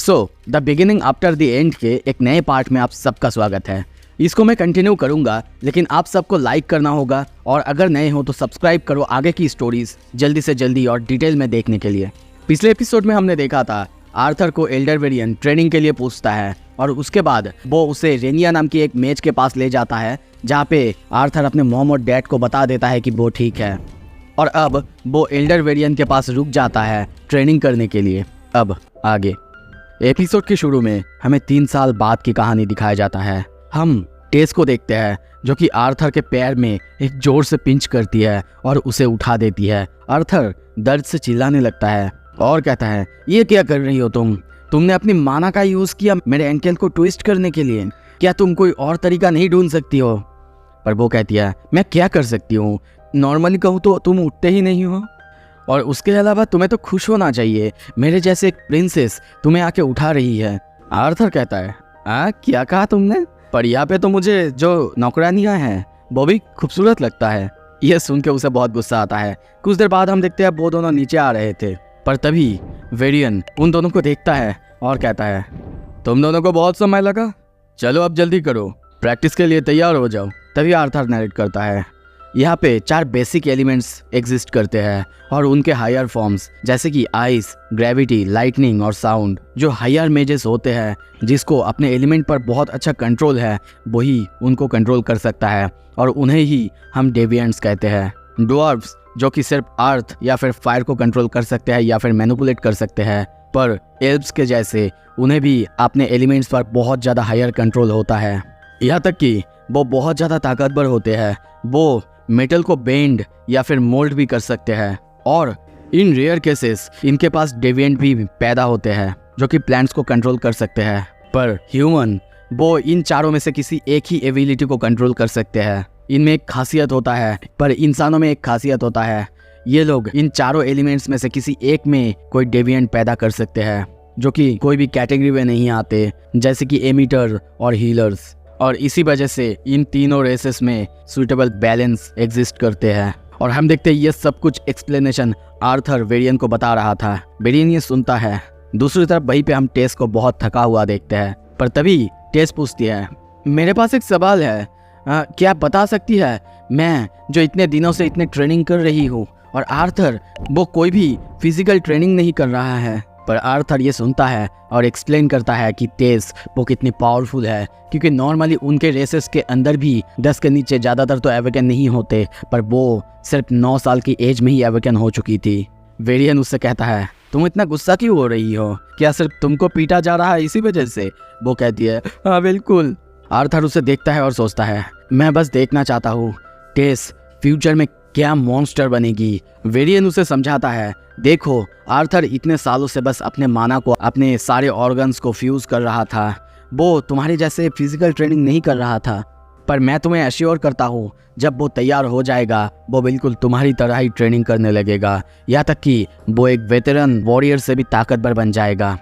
So the beginning after the end के एक नए पार्ट में आप सबका स्वागत है। इसको मैं कंटिन्यू करूंगा, लेकिन आप सबको लाइक करना होगा और अगर नए हो तो सब्सक्राइब करो आगे की स्टोरीज जल्दी से जल्दी और डिटेल में देखने के लिए। पिछले एपिसोड में हमने देखा था आर्थर को एल्डर वेरियन ट्रेनिंग के लिए पूछता है और उसके बाद वो उसे रेनिया नाम की एक मेज के पास ले जाता है, जहाँ पे आर्थर अपने मॉम और डैड को बता देता है कि वो ठीक है और अब वो एल्डर वेरियन के पास रुक जाता है ट्रेनिंग करने के लिए। अब आगे एपिसोड के शुरू में हमें 3 साल बाद की कहानी दिखाया जाता है। हम टेस को देखते हैं जो कि आर्थर के पैर में एक जोर से पिंच करती है और उसे उठा देती है। आर्थर दर्द से चिल्लाने लगता है और कहता है, ये क्या कर रही हो तुमने अपनी माना का यूज किया मेरे एंकल को ट्विस्ट करने के लिए। क्या तुम कोई और तरीका नहीं ढूंढ सकती हो? पर वो कहती है, मैं क्या कर सकती हूँ, नॉर्मली कहूँ तो तुम उठते ही नहीं हो और उसके अलावा तुम्हें तो खुश होना चाहिए, मेरे जैसे एक प्रिंसेस तुम्हें आके उठा रही है। आर्थर कहता है, क्या कहा तुमने? पर यहाँ पे तो मुझे जो नौकरानियाँ हैं वो भी खूबसूरत लगता है। यह सुन के उसे बहुत गुस्सा आता है। कुछ देर बाद हम देखते हैं वो दोनों नीचे आ रहे थे, पर तभी वेरियन उन दोनों को देखता है और कहता है, तुम दोनों को बहुत समय लगा, चलो अब जल्दी करो, प्रैक्टिस के लिए तैयार हो जाओ। तभी आर्थर नरेट करता है, यहाँ पे 4 बेसिक एलिमेंट्स एग्जिस्ट करते हैं और उनके हायर फॉर्म्स जैसे कि आइस, ग्रेविटी, लाइटनिंग और साउंड। जो हायर मेजेस होते हैं जिसको अपने एलिमेंट पर बहुत अच्छा कंट्रोल है वही उनको कंट्रोल कर सकता है और उन्हें ही हम डेविएंट्स कहते हैं। ड्वार्फ्स जो कि सिर्फ अर्थ या फिर फायर को कंट्रोल कर सकते हैं या फिर मैनिपुलेट कर सकते हैं, पर एल्व्स के जैसे उन्हें भी अपने एलिमेंट्स पर बहुत ज़्यादा हायर कंट्रोल होता है। यहाँ तक कि वो बहुत ज़्यादा ताकतवर होते हैं, वो मेटल को बेंड या फिर मोल्ड भी कर सकते हैं और इन रेयर केसेस इनके पास डेविएंट भी पैदा होते हैं जो कि प्लांट्स को कंट्रोल कर सकते हैं। पर ह्यूमन वो इन चारों में से किसी एक ही एबिलिटी को कंट्रोल कर सकते हैं। इनमें एक खासियत होता है, पर इंसानों में एक खासियत होता है, ये लोग इन चारों एलिमेंट्स में से किसी एक में कोई डेविएंट पैदा कर सकते हैं जो कि कोई भी कैटेगरी में नहीं आते, जैसे कि एमिटर और हीलर्स। और इसी वजह से इन तीनों रेसेस में सुइटेबल बैलेंस एग्जिस्ट करते हैं। और हम देखते हैं ये सब कुछ एक्सप्लेनेशन आर्थर वेरियन को बता रहा था। वेरियन ये सुनता है। दूसरी तरफ वहीं पे हम टेस को बहुत थका हुआ देखते हैं, पर तभी टेस पूछती है, मेरे पास एक सवाल है, क्या आप बता सकती है, मैं जो इतने दिनों से इतने ट्रेनिंग कर रही हूँ और आर्थर वो कोई भी फिजिकल ट्रेनिंग नहीं कर रहा है। पर आर्थर ये सुनता है और एक्सप्लेन करता है कि टेस वो कितनी पावरफुल है, क्योंकि नॉर्मली उनके रेसेस के अंदर भी 10 के नीचे ज़्यादातर तो एवेकन नहीं होते, पर वो सिर्फ 9 साल की एज में ही एवेकन हो चुकी थी। वेरियन उससे कहता है, तुम इतना गुस्सा क्यों हो रही हो, क्या सिर्फ तुमको पीटा जा रहा है इसी वजह से? वो कहती है, हाँ बिल्कुल। आर्थर उसे देखता है और सोचता है, मैं बस देखना चाहता हूँ टेस फ्यूचर में क्या मॉन्स्टर बनेगी। वेरियन उसे समझाता है, देखो आर्थर इतने सालों से बस अपने माना को, अपने सारे ऑर्गन्स को फ्यूज कर रहा था, वो तुम्हारे जैसे फिजिकल ट्रेनिंग नहीं कर रहा था, पर मैं तुम्हें एश्योर करता हूँ जब वो तैयार हो जाएगा वो बिल्कुल तुम्हारी तरह ही ट्रेनिंग करने लगेगा, यहाँ तक कि वो एक वेटरन वॉरियर से भी ताकतवर बन जाएगा।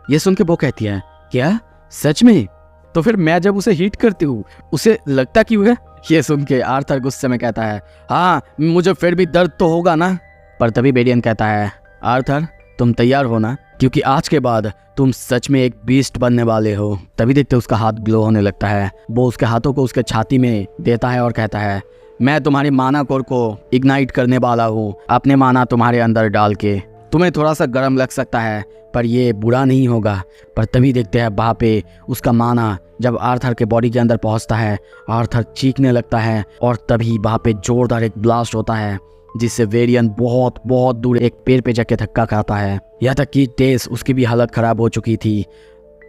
ये सुन के वो कहती है, क्या सच में? तो फिर मैं जब उसे हिट करती हूँ उसे लगता क्यों है? ये सुन के आर्थर गुस्से में कहता है, हाँ मुझे फिर भी दर्द तो होगा ना। पर तभी वेरियन कहता है, आर्थर तुम तैयार हो ना, क्योंकि आज के बाद तुम सच में एक बीस्ट बनने वाले हो। तभी देखते उसका हाथ ग्लो होने लगता है। वो उसके हाथों को उसके छाती में देता है और कहता है, मैं तुम्हारी माना कोर को इग्नाइट करने वाला हूँ, अपने माना तुम्हारे अंदर डाल के। तुम्हें थोड़ा सा गर्म लग सकता है पर ये बुरा नहीं होगा। पर तभी देखते हैं वहाँ पे उसका माना जब आर्थर के बॉडी के अंदर पहुँचता है, आर्थर चीखने लगता है और तभी वहाँ पे जोरदार एक ब्लास्ट होता है जिससे वेरियन बहुत बहुत दूर एक पेड़ पे जाके धक्का खाता है। यहाँ तक कि टेस उसकी भी हालत खराब हो चुकी थी।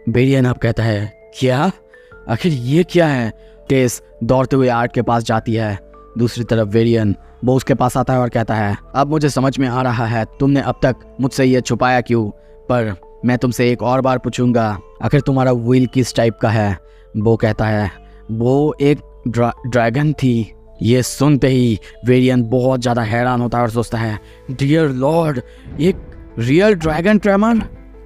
वेरियन अब कहता है, क्या आखिर ये क्या है? टेस दौड़ते हुए आर्ट के पास जाती है। दूसरी तरफ वेरियन वो उसके पास आता है और कहता है, अब मुझे समझ में आ रहा है तुमने अब तक मुझसे ये छुपाया क्यों, पर मैं तुमसे एक और बार पूछूंगा, आखिर तुम्हारा विल किस टाइप का है? वो कहता है, वो एक ड्रैगन थी। ये सुनते ही वेरियन बहुत ज़्यादा हैरान होता है और सोचता है, डियर लॉर्ड, एक रियल ड्रैगन ट्रेमर?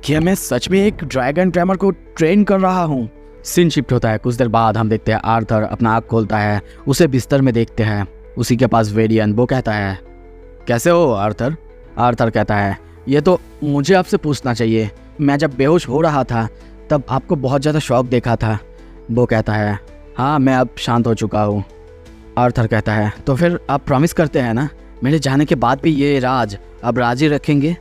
क्या मैं सच में एक ड्रैगन ट्रेमर को ट्रेन कर रहा हूँ? सीन शिफ्ट होता है। कुछ देर बाद हम देखते हैं आर्थर अपना आँख खोलता है, उसे बिस्तर में देखते हैं, उसी के पास वेरियन। वो कहता है, कैसे हो आर्थर? आर्थर कहता है, ये तो मुझे आपसे पूछना चाहिए, मैं जब बेहोश हो रहा था तब आपको बहुत ज़्यादा शौक देखा था। वो कहता है हाँ मैं अब शांत हो चुका हूँ। आर्थर कहता है तो फिर आप प्रॉमिस करते हैं ना मेरे जाने के बाद भी ये राज अब राजी रखेंगे।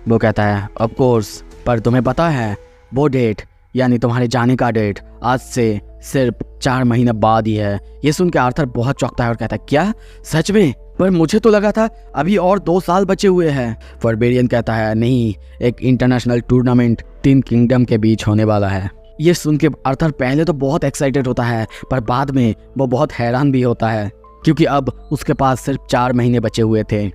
वो कहता है ऑफ कोर्स, पर तुम्हें पता है वो डेट यानी तुम्हारे जाने का डेट आज से सिर्फ 4 महीने बाद ही है। ये सुन के आर्थर बहुत चौंकता है और कहता है क्या सच में? पर मुझे तो लगा था अभी और 2 साल बचे हुए हैं। फरबेरियन कहता है नहीं, एक इंटरनेशनल टूर्नामेंट 3 किंगडम के बीच होने वाला है। ये सुन के आर्थर पहले तो बहुत एक्साइटेड होता है, पर बाद में वो बहुत हैरान भी होता है क्योंकि अब उसके पास सिर्फ 4 महीने बचे हुए थे।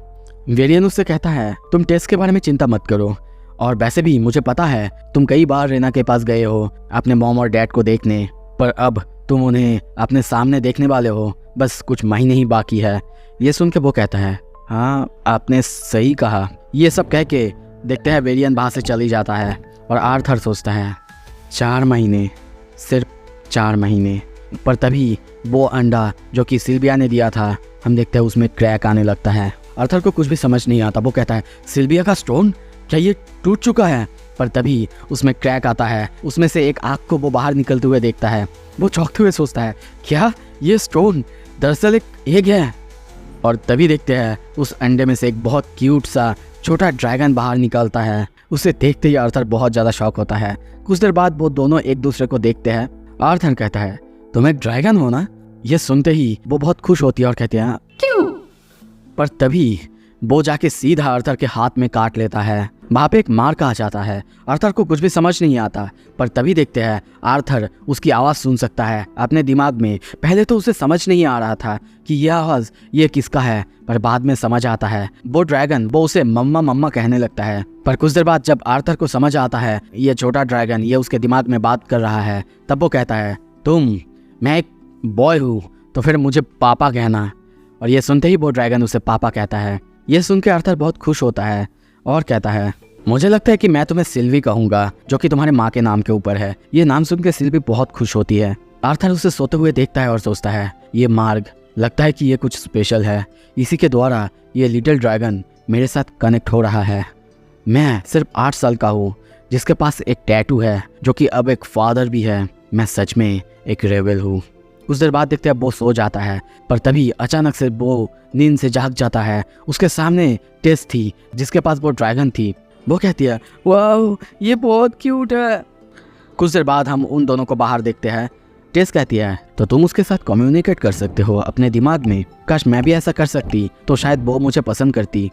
वेरियन उससे कहता है तुम टेस्ट के बारे में चिंता मत करो, और वैसे भी मुझे पता है तुम कई बार रेना के पास गए हो अपने मॉम और डैड को देखने, पर अब तुम उन्हें अपने सामने देखने वाले हो, बस कुछ महीने ही बाकी है। ये सुन के वो कहता है हाँ आपने सही कहा। ये सब कह के देखते हैं वेरियन वहाँ से चली जाता है और आर्थर सोचता है 4 महीने, सिर्फ 4 महीने। पर तभी वो अंडा जो कि सिल्विया ने दिया था हम देखते हैं उसमें क्रैक आने लगता है। आर्थर को कुछ भी समझ नहीं आता। वो कहता है सिल्विया का स्टोन, क्या ये टूट चुका है? पर तभी उसमें क्रैक आता है, उसमें से एक आग को वो बाहर निकलते हुए देखता है। वो चौंकते हुए सोचता है क्या ये स्टोन दरअसल एक एग है? और तभी देखते हैं उस अंडे में से एक बहुत क्यूट सा छोटा ड्रैगन बाहर निकलता है। उसे देखते ही आर्थर बहुत ज़्यादा शॉक होता है। कुछ देर बाद वो दोनों एक दूसरे को देखते हैं। आर्थर कहता है तुम एक ड्रैगन हो ना? ये सुनते ही वो बहुत खुश होती है और कहते हैं क्यों? पर तभी वो जाके सीधा आर्थर के हाथ में काट लेता है। वहाँ पे एक मार्क आ जाता है। आर्थर को कुछ भी समझ नहीं आता, पर तभी देखते हैं आर्थर उसकी आवाज़ सुन सकता है अपने दिमाग में। पहले तो उसे समझ नहीं आ रहा था कि यह आवाज़ ये किसका है, पर बाद में समझ आता है वो ड्रैगन वो उसे मम्मा मम्मा कहने लगता है। पर कुछ देर बाद जब आर्थर को समझ आता है ये छोटा ड्रैगन ये उसके दिमाग में बात कर रहा है, तब वो कहता है मैं एक बॉय हूँ तो फिर मुझे पापा कहना। और ये सुनते ही वो ड्रैगन उसे पापा कहता है। ये सुन के आर्थर बहुत खुश होता है और कहता है मुझे लगता है कि मैं तुम्हें सिल्वी कहूँगा, जो कि तुम्हारे माँ के नाम के ऊपर है। ये नाम सुन के सिल्वी बहुत खुश होती है। आर्थर उसे सोते हुए देखता है और सोचता है ये मार्ग, लगता है कि ये कुछ स्पेशल है, इसी के द्वारा ये लिटिल ड्रैगन मेरे साथ कनेक्ट हो रहा है। मैं सिर्फ 8 साल का हूँ जिसके पास एक टैटू है, जो कि अब एक फादर भी है। मैं सच में एक रेबल हूँ। कुछ देर बाद देखते हैं वो सो जाता है, पर तभी अचानक से वो नींद से जाग जाता है। उसके सामने टेस थी जिसके पास वो ड्रैगन थी। वो कहती है वाह ये बहुत क्यूट है। कुछ देर बाद हम उन दोनों को बाहर देखते हैं। टेस कहती है तो तुम उसके साथ कम्युनिकेट कर सकते हो अपने दिमाग में, काश मैं भी ऐसा कर सकती तो शायद वो मुझे पसंद करती।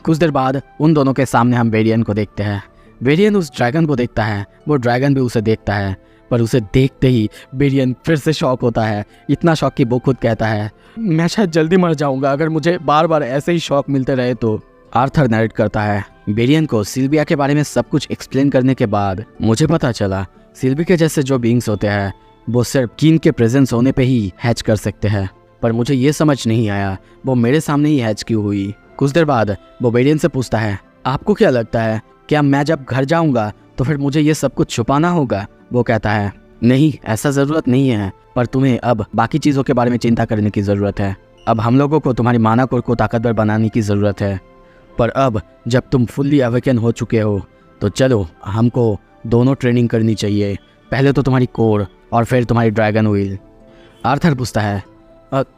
कुछ देर बाद उन दोनों के सामने हम वेरियन को देखते हैं। वेरियन उस ड्रैगन को देखता है, वो ड्रैगन भी उसे देखता है, पर उसे देखते ही वेरियन फिर से शॉक होता है। इतना शॉक कि वो खुद कहता है मैं शायद जल्दी मर जाऊंगा अगर मुझे बार बार ऐसे ही शॉक मिलते रहे तो। आर्थर नरेट करता है वेरियन को सिल्विया के बारे में सब कुछ एक्सप्लेन करने के बाद मुझे पता चला सिल्वी के जैसे जो बींग्स होते हैं वो सिर्फ कीन के प्रेजेंस होने पे ही हैच कर सकते हैं, पर मुझे ये समझ नहीं आया वो मेरे सामने ही हैच क्यों हुई। कुछ देर बाद वो वेरियन से पूछता है आपको क्या लगता है क्या मैं जब घर जाऊंगा तो फिर मुझे ये सब कुछ छुपाना होगा? वो कहता है नहीं ऐसा ज़रूरत नहीं है, पर तुम्हें अब बाकी चीज़ों के बारे में चिंता करने की ज़रूरत है। अब हम लोगों को तुम्हारी माना कोर को ताकतवर बनाने की ज़रूरत है, पर अब जब तुम फुल्ली अवेकन हो चुके हो तो चलो हमको दोनों ट्रेनिंग करनी चाहिए, पहले तो तुम्हारी कोर और फिर तुम्हारी ड्रैगन व्हील। आर्थर पूछता है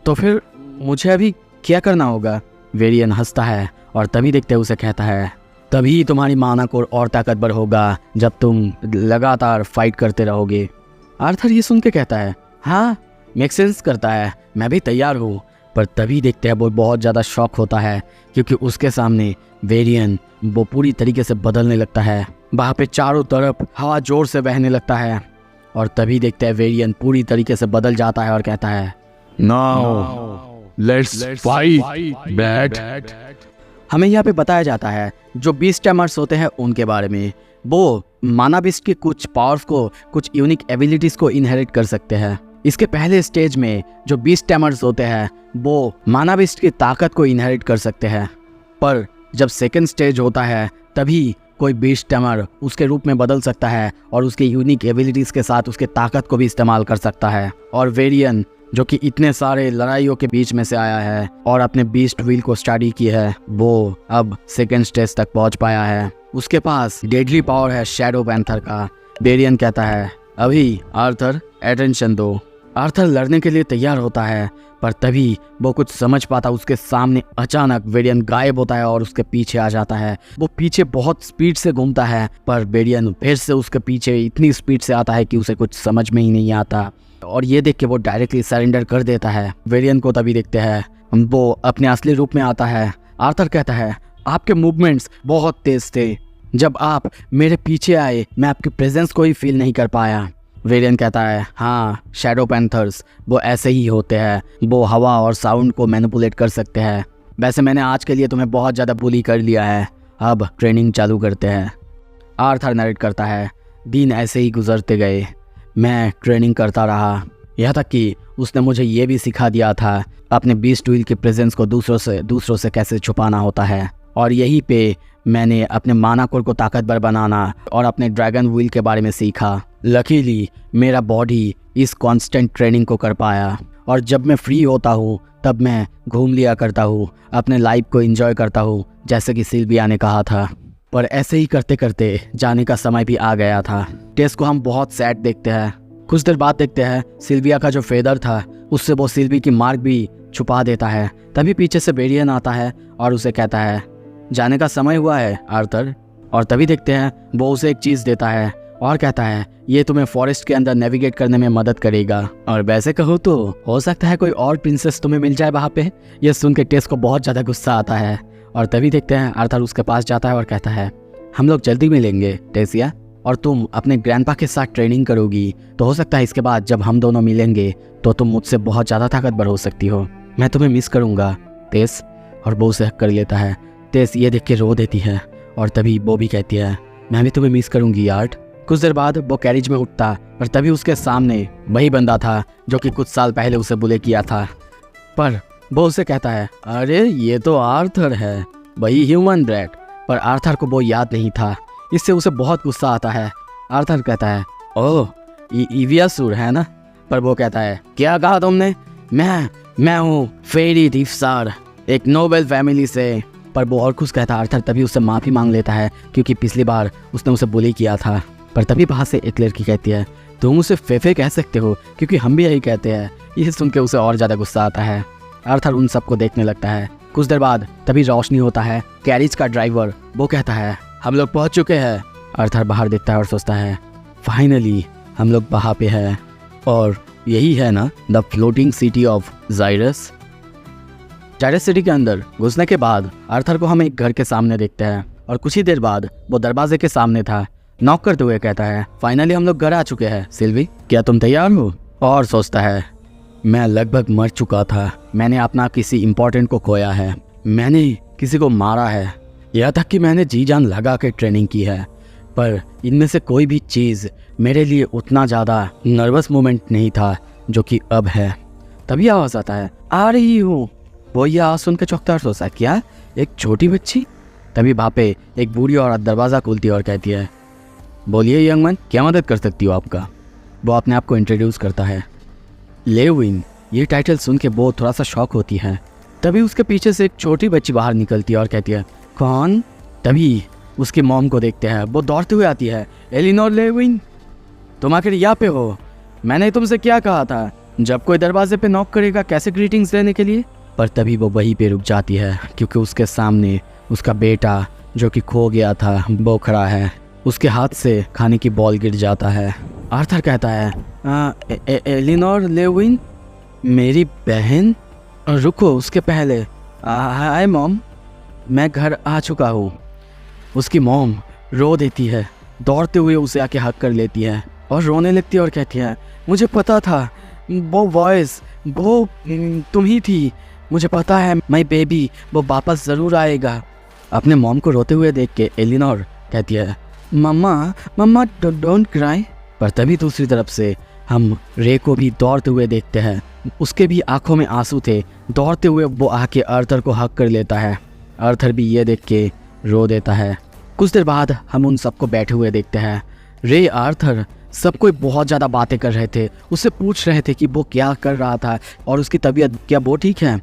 तो फिर मुझे अभी क्या करना होगा? वेरियन हंसता है और तभी देखते उसे कहता है तभी तुम्हारी माना कोर और ताकतवर होगा जब तुम लगातार फाइट करते रहोगे। आर्थर ये सुन के कहता है हाँ मेक सेंस करता है, मैं भी तैयार हूँ। पर तभी देखते हैं वो बहुत ज़्यादा शॉक होता है क्योंकि उसके सामने वेरियन वो पूरी तरीके से बदलने लगता है। वहाँ पे चारों तरफ हवा जोर से बहने लगता है और तभी देखते हैं वेरियन पूरी तरीके से बदल जाता है और कहता है नाउ लेट्स फाइट बैट। हमें यहाँ पे बताया जाता है जो बीस्ट टैमर्स होते हैं उनके बारे में। वो माना बीस्ट के कुछ पावर्स को, कुछ यूनिक एबिलिटीज़ को इनहेरिट कर सकते हैं। इसके पहले स्टेज में जो बीस्ट टैमर्स होते हैं वो माना बीस्ट की ताकत को इनहेरिट कर सकते हैं, पर जब सेकंड स्टेज होता है तभी कोई बीस्ट टैमर उसके रूप में बदल सकता है और उसके यूनिक एबिलिटीज़ के साथ उसके ताकत को भी इस्तेमाल कर सकता है। और वेरियन जो कि इतने सारे लड़ाइयों के बीच में से आया है और अपने बीस्ट व्हील को स्टडी की है, वो अब सेकंड स्टेज तक पहुंच पाया है। उसके पास डेडली पावर है शैडो पैंथर का। बेरियन कहता है, अभी आर्थर अटेंशन दो। आर्थर लड़ने के लिए तैयार होता है, पर तभी वो कुछ समझ पाता उसके सामने अचानक बेरियन गायब होता है और उसके पीछे आ जाता है। वो पीछे बहुत स्पीड से घूमता है, पर बेरियन फिर से उसके पीछे इतनी स्पीड से आता है कि उसे कुछ समझ में ही नहीं आता, और ये देख के वो डायरेक्टली सरेंडर कर देता है। बेरियन को तभी देखते हैं वो अपने असली रूप में आता है। आर्थर कहता है, आपके मूवमेंट्स बहुत तेज थे, जब आप मेरे पीछे आए मैं आपकी प्रेजेंस को ही फील नहीं कर पाया। वेरियन कहता है, हाँ शैडो पैंथर्स वो ऐसे ही होते हैं, वो हवा और साउंड को मैनिपुलेट कर सकते हैं। वैसे मैंने आज के लिए तुम्हें बहुत ज़्यादा बुली कर लिया है, अब ट्रेनिंग चालू करते हैं। आर्थर नरेट करता है, दिन ऐसे ही गुजरते गए, मैं ट्रेनिंग करता रहा, यहाँ तक कि उसने मुझे ये भी सिखा दिया था अपने बीस्ट व्हील की प्रेजेंस को दूसरों से कैसे छुपाना होता है। और यहीं पे मैंने अपने मानाकोर को ताकतवर बनाना और अपने ड्रैगन व्हील के बारे में सीखा। लकीली मेरा बॉडी इस कांस्टेंट ट्रेनिंग को कर पाया, और जब मैं फ्री होता हूँ तब मैं घूम लिया करता हूँ, अपने लाइफ को एंजॉय करता हूँ, जैसे कि सिल्विया ने कहा था। पर ऐसे ही करते करते जाने का समय भी आ गया था। टेस को हम बहुत सैड देखते हैं। कुछ देर बाद देखते हैं सिल्विया का जो फेदर था उससे वो सिल्वी की मार्क भी छुपा देता है। तभी पीछे से बेरियन आता है और उसे कहता है, जाने का समय हुआ है आर्थर। और तभी देखते हैं वो उसे एक चीज़ देता है और कहता है, ये तुम्हें फॉरेस्ट के अंदर नेविगेट करने में मदद करेगा, और वैसे कहो तो हो सकता है कोई और प्रिंसेस तुम्हें मिल जाए वहाँ पे। ये सुन के टेस को बहुत ज़्यादा गुस्सा आता है। और तभी देखते हैं आर्थर उसके पास जाता है और कहता है, हम लोग जल्दी मिलेंगे टेसिया, और तुम अपने ग्रैंडपा के साथ ट्रेनिंग करोगी, तो हो सकता है इसके बाद जब हम दोनों मिलेंगे तो तुम मुझसे बहुत ज़्यादा ताकतवर हो सकती हो। मैं तुम्हें मिस करूँगा टेस। और वो उसे हक कर लेता है। टेस ये देख के रो देती है, और तभी वो भी कहती है, मैं भी तुम्हें मिस करूँगी यार। कुछ देर बाद वो कैरिज में उठता, पर तभी उसके सामने वही बंदा था जो कि कुछ साल पहले उसे बुले किया था। पर वो उसे कहता है, अरे ये तो आर्थर है, वही ह्यूमन ब्रेड। पर आर्थर को वो याद नहीं था, इससे उसे बहुत गुस्सा आता है। आर्थर कहता है, ओह ईवियासुर है ना। पर वो कहता है, क्या कहा तुमने? मैं हूँ फेरी दीफसार, एक नोबेल फैमिली से। पर वो और कुछ कहता आर्थर तभी उससे माफ़ी मांग लेता है, क्योंकि पिछली बार उसने उसे बुली किया था। पर तभी वहाँ से एक लड़की कहती है, तुम उसे फेफे कह सकते हो, क्योंकि हम भी यही कहते हैं। ये सुन के उसे और ज़्यादा गुस्सा आता है। आर्थर उन सबको देखने लगता है। कुछ देर बाद तभी रोशनी होता है। कैरिज का ड्राइवर वो कहता है, हम लोग पहुँच चुके हैं। आर्थर बाहर देखता है और सोचता है, फाइनली हम लोग वहाँ पे हैं, और यही है ना the floating city of Xyrus. Xyrus city के अंदर घुसने के बाद आर्थर को हम एक घर के सामने देखते हैं, और कुछ ही देर बाद वो दरवाजे के सामने था। नॉक करते हुए कहता है, फाइनली हम लोग घर आ चुके हैं सिल्वी, क्या तुम तैयार हो? और सोचता है, मैं लगभग मर चुका था, मैंने अपना किसी इम्पोर्टेंट को खोया है, मैंने किसी को मारा है, यह तक कि मैंने जी जान लगा के ट्रेनिंग की है, पर इनमें से कोई भी चीज़ मेरे लिए उतना ज़्यादा नर्वस मोमेंट नहीं था जो कि अब है। तभी आवाज़ आता है, आ रही हूँ। वो ये आवाज़ सुन के चौंकता और सोचता है, क्या एक छोटी बच्ची? तभी वहाँ पे एक बूढ़ी औरत दरवाज़ा खोलती है और कहती है, बोलिए यंग मैन, क्या मदद कर सकती हो आपका? वो अपने आप को इंट्रोड्यूस करता है, लेविन। ये टाइटल सुन के वो थोड़ा सा शॉक होती है। तभी उसके पीछे से एक छोटी बच्ची बाहर निकलती है और कहती है, कौन? तभी उसकी मॉम को देखते हैं, वो दौड़ते हुए आती है, एलिनोर लेविन, तुम आखिर यहाँ पे हो? मैंने तुमसे क्या कहा था, जब कोई दरवाजे पे नॉक करेगा कैसे ग्रीटिंग्स देने के लिए? पर तभी वो वहीं पे रुक जाती है, क्योंकि उसके सामने उसका बेटा जो कि खो गया था वो खड़ा है। उसके हाथ से खाने की बॉल गिर जाता है। आर्थर कहता है, एलिनोर लेविन, मेरी बहन? रुको, उसके पहले हाय मॉम, मैं घर आ चुका हूँ। उसकी मॉम रो देती है, दौड़ते हुए उसे आके हक कर लेती है और रोने लगती है और कहती है, मुझे पता था, वो वॉइस वो तुम ही थी, मुझे पता है माय बेबी वो वापस ज़रूर आएगा। अपने मॉम को रोते हुए देख के एलिनोर कहती है, मम्मा डोंट क्राई। पर तभी दूसरी तरफ से हम रे को भी दौड़ते हुए देखते हैं, उसके भी आंखों में आंसू थे। दौड़ते हुए वो आके आर्थर को हक कर लेता है। आर्थर भी ये देख के रो देता है। कुछ देर बाद हम उन सबको बैठे हुए देखते हैं। रे, आर्थर, सब कोई बहुत ज़्यादा बातें कर रहे थे, उससे पूछ रहे थे कि वो क्या कर रहा था और उसकी तबीयत क्या वो ठीक है।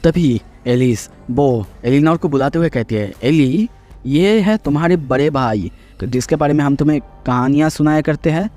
तभी एलिस वो एलिनोर को बुलाते हुए कहती है, एली ये है तुम्हारे बड़े भाई जिसके बारे में हम तुम्हें कहानियाँ सुनाया करते हैं।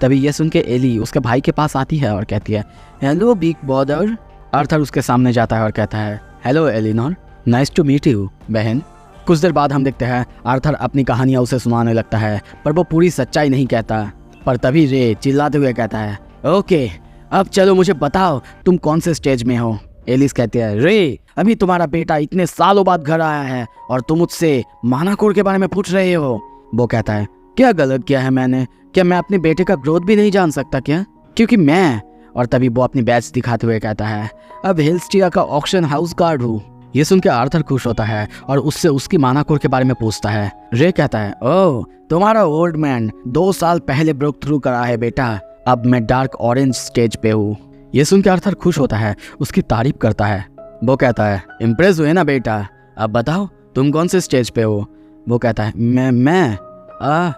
तभी ये सुन के एली उसके भाई के पास आती है और कहती है, हेलो बिग ब्रदर। आर्थर उसके सामने जाता है और कहता है, hello Elinor, nice to meet you बहन। कुछ देर बाद हम देखते हैं आर्थर अपनी कहानियाँ उसे सुनाने लगता है, पर वो पूरी सच्चाई नहीं कहता। पर तभी रे चिल्लाते हुए कहता है, ओके अब चलो मुझे बताओ तुम कौन से स्टेज में हो। एलिस कहती है, रे अभी तुम्हारा बेटा इतने सालों बाद घर आया है और तुम मुझसे मानाकोर के बारे में पूछ रहे हो। वो कहता है, क्या गलत किया है मैंने? क्या मैं अपने बेटे का ग्रोथ भी नहीं जान सकता क्या? क्योंकि मैं। और तभी वो अपनी बैच दिखाते हुए कहता है, अब हिल्सटिया का ऑक्शन हाउस गार्ड हूँ। ये सुन के आर्थर खुश होता है और उससे उसकी मानाकोर के बारे में पूछता है। रे कहता है, ओह तुम्हारा ओल्ड मैन 2 साल पहले ब्रेक थ्रू करा है बेटा, अब मैं डार्क ऑरेंज स्टेज पे हूँ। ये सुन के आर्थर खुश होता है, उसकी तारीफ करता है। वो कहता है, इम्प्रेस हुए ना बेटा, अब बताओ तुम कौन से स्टेज पे हो। वो कहता है, मैं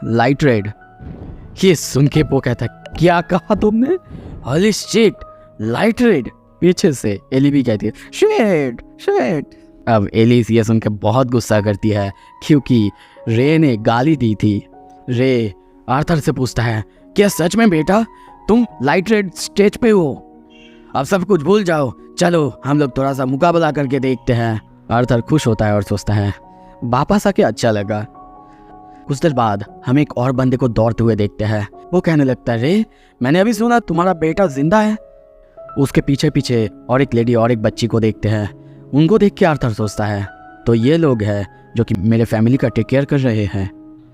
लाइट रेड। ये सुन के वो कहता है, क्या कहा तुमने? Holy shit, light red. पीछे से एली भी कहती है, शिट। अब एलिस ये सुन के बहुत गुस्सा करती है क्योंकि रे ने गाली दी थी। रे आर्थर से पूछता है, क्या सच में बेटा तुम लाइट रेड स्टेज पे हो? अब सब कुछ भूल जाओ, चलो हम लोग थोड़ा सा मुकाबला करके देखते हैं। आर्थर खुश होता है और सोचता है, वापस आके अच्छा लगा। कुछ देर बाद हम एक और बंदे को दौड़ते हुए देखते हैं। वो कहने लगता है, रे मैंने अभी सुना तुम्हारा बेटा जिंदा है। उसके पीछे पीछे और एक लेडी और एक बच्ची को देखते हैं। उनको देख के आर्थर सोचता है, तो ये लोग हैं जो कि मेरे फैमिली का टेक केयर कर रहे हैं।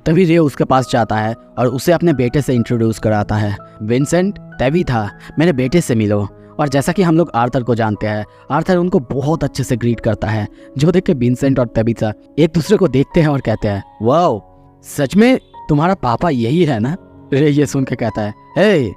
तभी रे उसके पास जाता है और उसे अपने बेटे से इंट्रोड्यूस कराता है। विंसेंट, टेबिथा, मेरे बेटे से मिलो। और जैसा कि हम लोग आर्थर को जानते हैं, आर्थर उनको बहुत अच्छे से ग्रीट करता है, जो देख के विंसेंट और टेबिथा एक दूसरे को देखते हैं और कहते हैं, वाओ सच में तुम्हारा पापा यही है ना? रे ये सुन के कहता है, हे।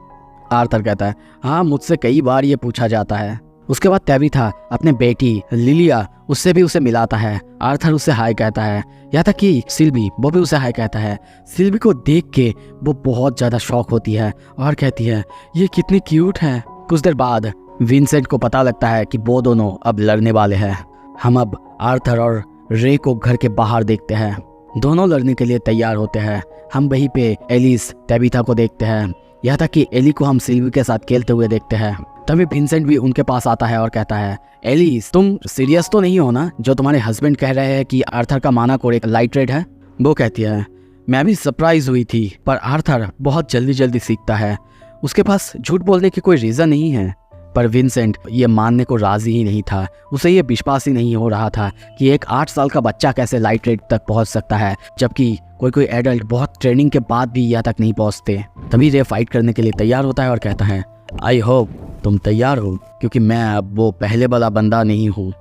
आर्थर कहता है, हाँ मुझसे कई बार ये पूछा जाता है। उसके बाद टेबिथा अपने बेटी लिलिया उससे भी उसे मिलाता है। आर्थर उससे हाय कहता है, यहाँ तक कि सिल्वी वो भी उसे हाय कहता है। सिल्वी को देख के वो बहुत ज़्यादा शॉक होती है और कहती है, ये कितनी क्यूट है। कुछ देर बाद विंसेंट को पता लगता है कि वो दोनों अब लड़ने वाले हैं। हम अब आर्थर और रे को घर के बाहर देखते हैं। दोनों लड़ने के लिए तैयार होते हैं। हम वहीं पे एलिस टेबिथा को देखते हैं, यहाँ तक कि एली को हम सिल्वी के साथ खेलते हुए देखते हैं। तभी विंसेंट भी उनके पास आता है और कहता है, एलिस तुम सीरियस तो नहीं हो ना जो तुम्हारे हस्बैंड कह रहे हैं कि आर्थर का मानाकोर एक लाइट रेड है? वो कहती है, मैं भी सरप्राइज हुई थी, पर आर्थर बहुत जल्दी सीखता है, उसके पास झूठ बोलने की कोई रीज़न नहीं है। पर विंसेंट ये मानने को राजी ही नहीं था। उसे ये विश्वास ही नहीं हो रहा था कि एक 8 साल का बच्चा कैसे लाइट रेड तक पहुंच सकता है, जबकि कोई एडल्ट बहुत ट्रेनिंग के बाद भी यहाँ तक नहीं पहुंचते। तभी रे फाइट करने के लिए तैयार होता है और कहता है, आई होप तुम तैयार हो, क्योंकि मैं अब वो पहले वाला बंदा नहीं हूँ।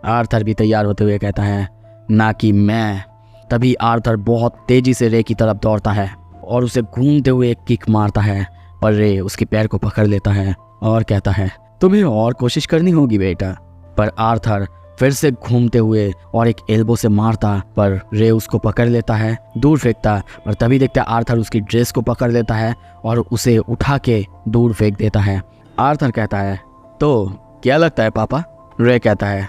आर्थर भी तैयार होते हुए कहता है, ना कि मैं। तभी आर्थर बहुत तेजी से रे की तरफ दौड़ता है और उसे घूमते हुए एक किक मारता है, पर रे उसके पैर को पकड़ लेता है और कहता है, तुम्हें और कोशिश करनी होगी बेटा। पर आर्थर फिर से घूमते हुए और एक एल्बो से मारता, पर रे उसको पकड़ लेता है, दूर फेंकता। और तभी देखते आर्थर उसकी ड्रेस को पकड़ लेता है और उसे उठा के दूर फेंक देता है। आर्थर कहता है, तो क्या लगता है पापा? रे कहता है,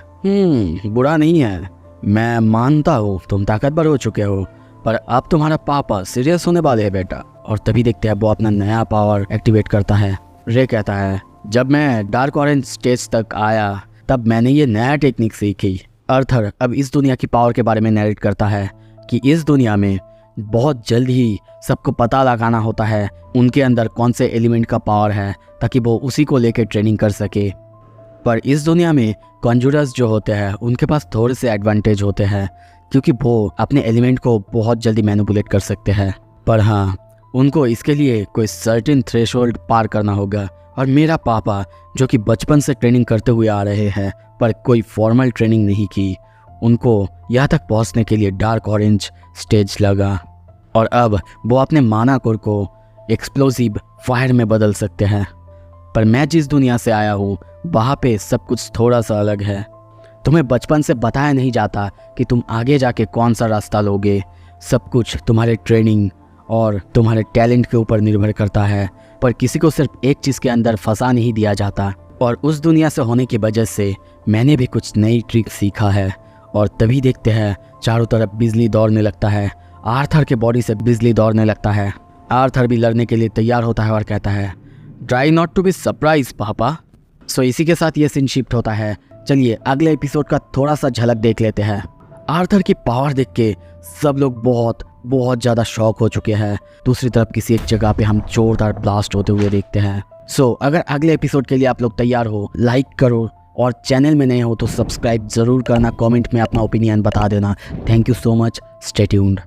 बुरा नहीं है, मैं मानता हूँ तुम ताकतवर हो चुके हो, पर अब तुम्हारा पापा सीरियस होने वाले हैं बेटा। और तभी देखते हैं वो अपना नया पावर एक्टिवेट करता है। रे कहता है, जब मैं डार्क ऑरेंज स्टेज तक आया तब मैंने ये नया टेक्निक सीखी। आर्थर अब इस दुनिया की पावर के बारे में नरेट करता है कि इस दुनिया में बहुत जल्द ही सबको पता लगाना होता है उनके अंदर कौन से एलिमेंट का पावर है, ताकि वो उसी को लेकर ट्रेनिंग कर सके। पर इस दुनिया में कॉन्जूरर्स जो होते हैं उनके पास थोड़े से एडवांटेज होते हैं, क्योंकि वो अपने एलिमेंट को बहुत जल्दी मैनिपुलेट कर सकते हैं। पर हाँ, उनको इसके लिए कोई सर्टेन थ्रेशोल्ड पार करना होगा। और मेरा पापा जो कि बचपन से ट्रेनिंग करते हुए आ रहे हैं पर कोई फॉर्मल ट्रेनिंग नहीं की, उनको यहाँ तक पहुँचने के लिए डार्क ऑरेंज स्टेज लगा। और अब वो अपने मानाकोर को एक्सप्लोसिव फायर में बदल सकते हैं। पर मैं जिस दुनिया से आया हूँ वहाँ पे सब कुछ थोड़ा सा अलग है। तुम्हें बचपन से बताया नहीं जाता कि तुम आगे जाके कौन सा रास्ता लोगे। सब कुछ तुम्हारे ट्रेनिंग और तुम्हारे टैलेंट के ऊपर निर्भर करता है। पर किसी को सिर्फ एक चीज़ के अंदर फंसा नहीं दिया जाता। और उस दुनिया से होने की वजह से मैंने भी कुछ नई ट्रिक सीखा है और तभी देखते हैं चारों तरफ बिजली दौड़ने लगता है। आर्थर के बॉडी से बिजली दौड़ने लगता है। आर्थर भी लड़ने के लिए तैयार होता है और कहता है, try not to be surprise पापा। सो इसी के साथ ये सीन शिफ्ट होता है। चलिए अगले एपिसोड का थोड़ा सा झलक देख लेते हैं। आर्थर की पावर देख के सब लोग बहुत ज़्यादा शॉक हो चुके हैं। दूसरी तरफ किसी एक जगह पे हम जोरदार ब्लास्ट होते हुए देखते हैं। सो अगर अगले एपिसोड के लिए आप लोग तैयार हो, लाइक करो और चैनल में नए हो तो सब्सक्राइब ज़रूर करना। कमेंट में अपना ओपिनियन बता देना। Thank you so much. Stay tuned.